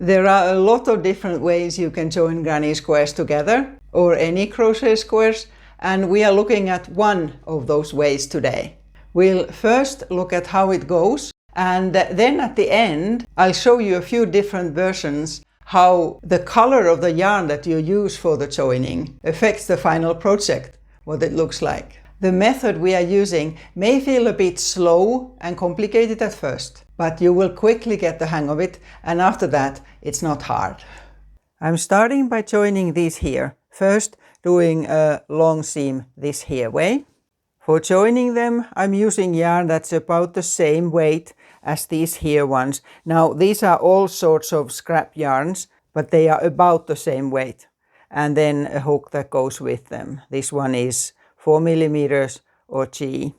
There are a lot of different ways you can join granny squares together, or any crochet squares, and we are looking at one of those ways today. We'll first look at how it goes, and then at the end I'll show you a few different versions how the color of the yarn that you use for the joining affects the final project, what it looks like. The method we are using may feel a bit slow and complicated at first, but you will quickly get the hang of it, and after that it's not hard. I'm starting by joining these here. First doing a long seam this here way. For joining them I'm using yarn that's about the same weight as these here ones. Now these are all sorts of scrap yarns, but they are about the same weight. And then a hook that goes with them. This one is 4mm or G.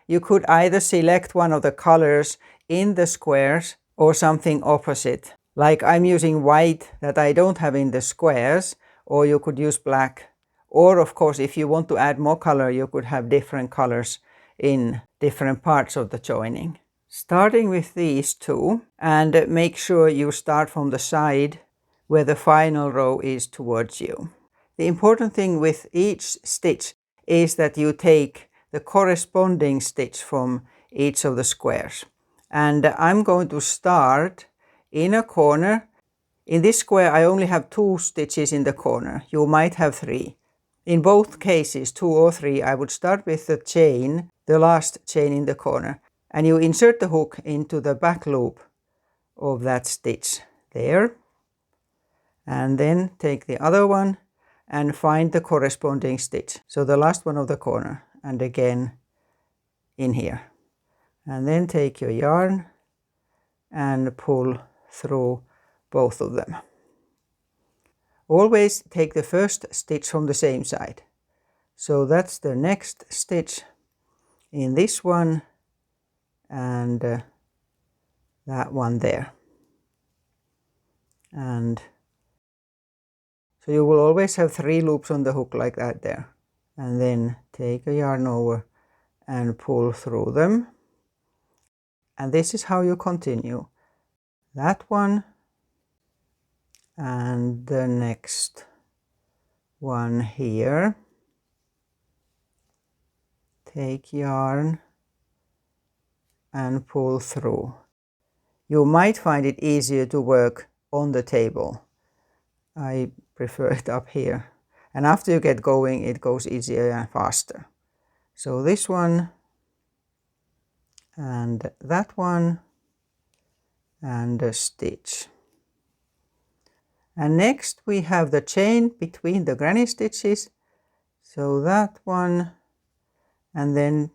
You could either select one of the colors in the squares or something opposite. Like I'm using white that I don't have in the squares, or you could use black. Or of course, if you want to add more color, you could have different colors in different parts of the joining. Starting with these two, and make sure you start from the side where the final row is towards you. The important thing with each stitch is that you take the corresponding stitch from each of the squares. And I'm going to start in a corner. In this square I only have 2 stitches in the corner. You might have 3. In both cases, 2 or 3, I would start with the chain, the last chain in the corner. And you insert the hook into the back loop of that stitch there. And then take the other one and find the corresponding stitch. So the last one of the corner, and again in here. And then take your yarn and pull through both of them. Always take the first stitch from the same side. So that's the next stitch in this one, and that one there. And so you will always have 3 loops on the hook like that there. And then take a yarn over and pull through them. And this is how you continue. That one and the next one here. Take yarn and pull through. You might find it easier to work on the table. I prefer it up here. And after you get going, it goes easier and faster. So this one and that one and a stitch. And next we have the chain between the granny stitches. So that one, and then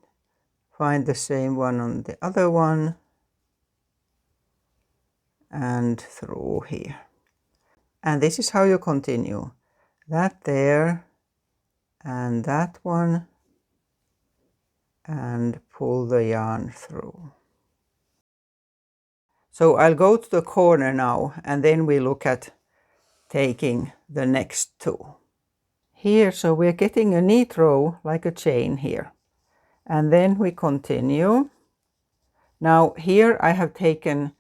find the same one on the other one and through here. And this is how you continue. That there and that one, and pull the yarn through. So I'll go to the corner now, and then we look at taking the next 2. Here, so we're getting a neat row like a chain here. And then we continue. Now here I have taken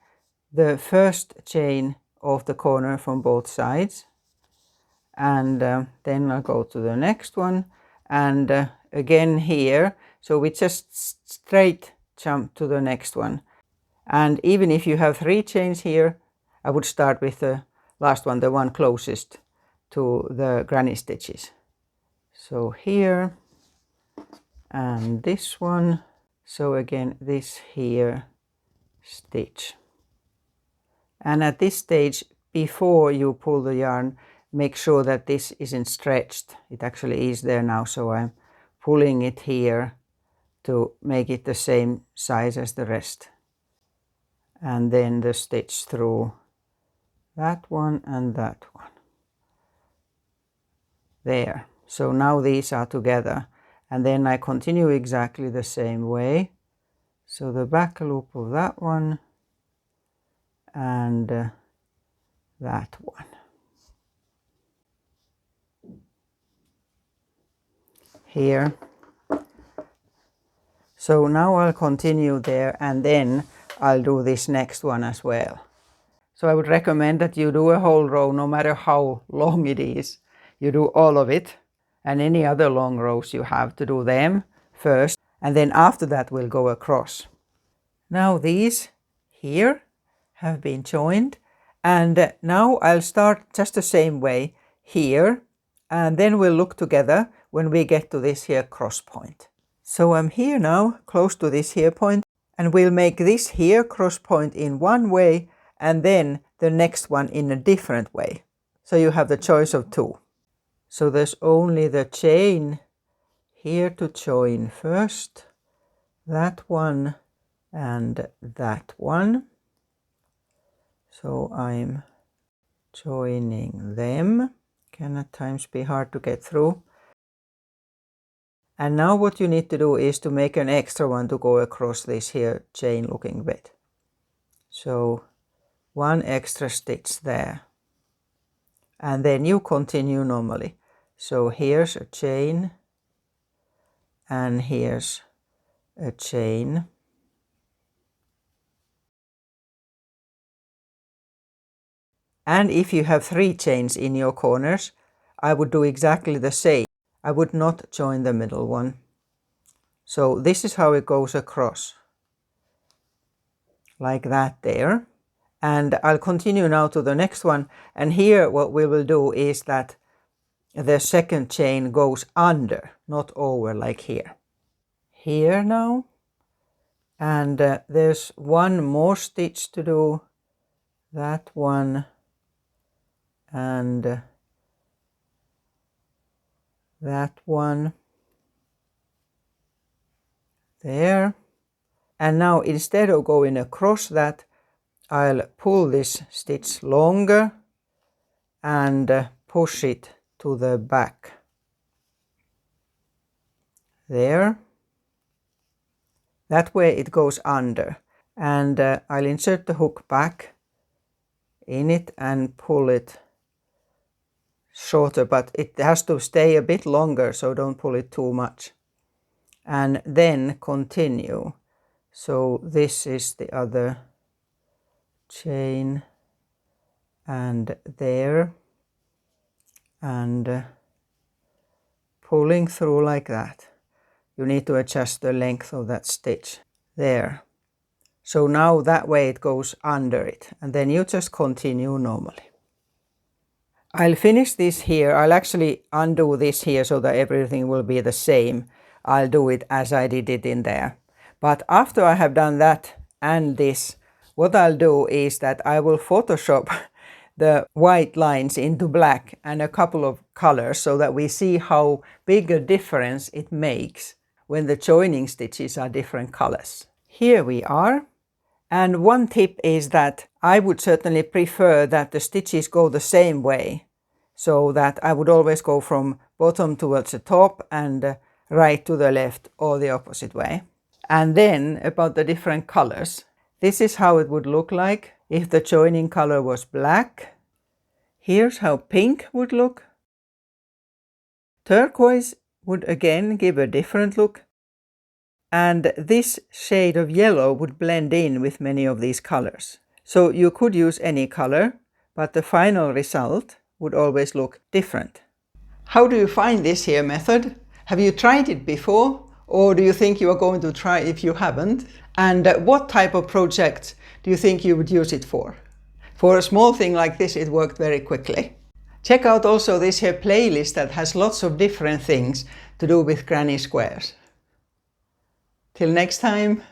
the first chain of the corner from both sides. And then I'll go to the next one. And again here, so we just straight jump to the next one. And even if you have 3 chains here, I would start with the last one, the one closest to the granny stitches. So here, and this one. So again, this here stitch. And at this stage, before you pull the yarn, make sure that this isn't stretched. It actually is there now, so I'm pulling it here to make it the same size as the rest. And then the stitch through that one and that one. There. So now these are together. And then I continue exactly the same way. So the back loop of that one and that one. Here. So now I'll continue there, and then I'll do this next one as well. So I would recommend that you do a whole row, no matter how long it is. You do all of it, and any other long rows you have to do them first, and then after that we'll go across. Now these here have been joined, and now I'll start just the same way here, and then we'll look together when we get to this here cross point. So I'm here now, close to this here point, and we'll make this here cross point in one way and then the next one in a different way. So you have the choice of two. So there's only the chain here to join first, that one and that one. So I'm joining them. Can at times be hard to get through. And now what you need to do is to make an extra one to go across this here chain looking bit. So one extra stitch there. And then you continue normally. So here's a chain, and here's a chain. And if you have 3 chains in your corners, I would do exactly the same. I would not join the middle one. So this is how it goes across. Like that there. And I'll continue now to the next one. And here what we will do is that the second chain goes under, not over like here. Here now. And there's one more stitch to do. That one. And that one. There. And now instead of going across that, I'll pull this stitch longer and push it to the back. There. That way it goes under. And I'll insert the hook back in it and pull it shorter, but it has to stay a bit longer, so don't pull it too much. And then continue. So this is the other chain, and there, and pulling through like that. You need to adjust the length of that stitch there. So now that way it goes under it, and then you just continue normally. I'll finish this here. I'll actually undo this here so that everything will be the same. I'll do it as I did it in there. But after I have done that and this, what I'll do is that I will Photoshop the white lines into black and a couple of colors so that we see how big a difference it makes when the joining stitches are different colors. Here we are. And one tip is that I would certainly prefer that the stitches go the same way, so that I would always go from bottom towards the top and right to the left, or the opposite way. And then about the different colors. This is how it would look like if the joining color was black. Here's how pink would look. Turquoise would again give a different look. And this shade of yellow would blend in with many of these colors. So you could use any color, but the final result would always look different. How do you find this here method? Have you tried it before? Or do you think you are going to try if you haven't? And what type of project do you think you would use it for? For a small thing like this, it worked very quickly. Check out also this here playlist that has lots of different things to do with granny squares. Till next time.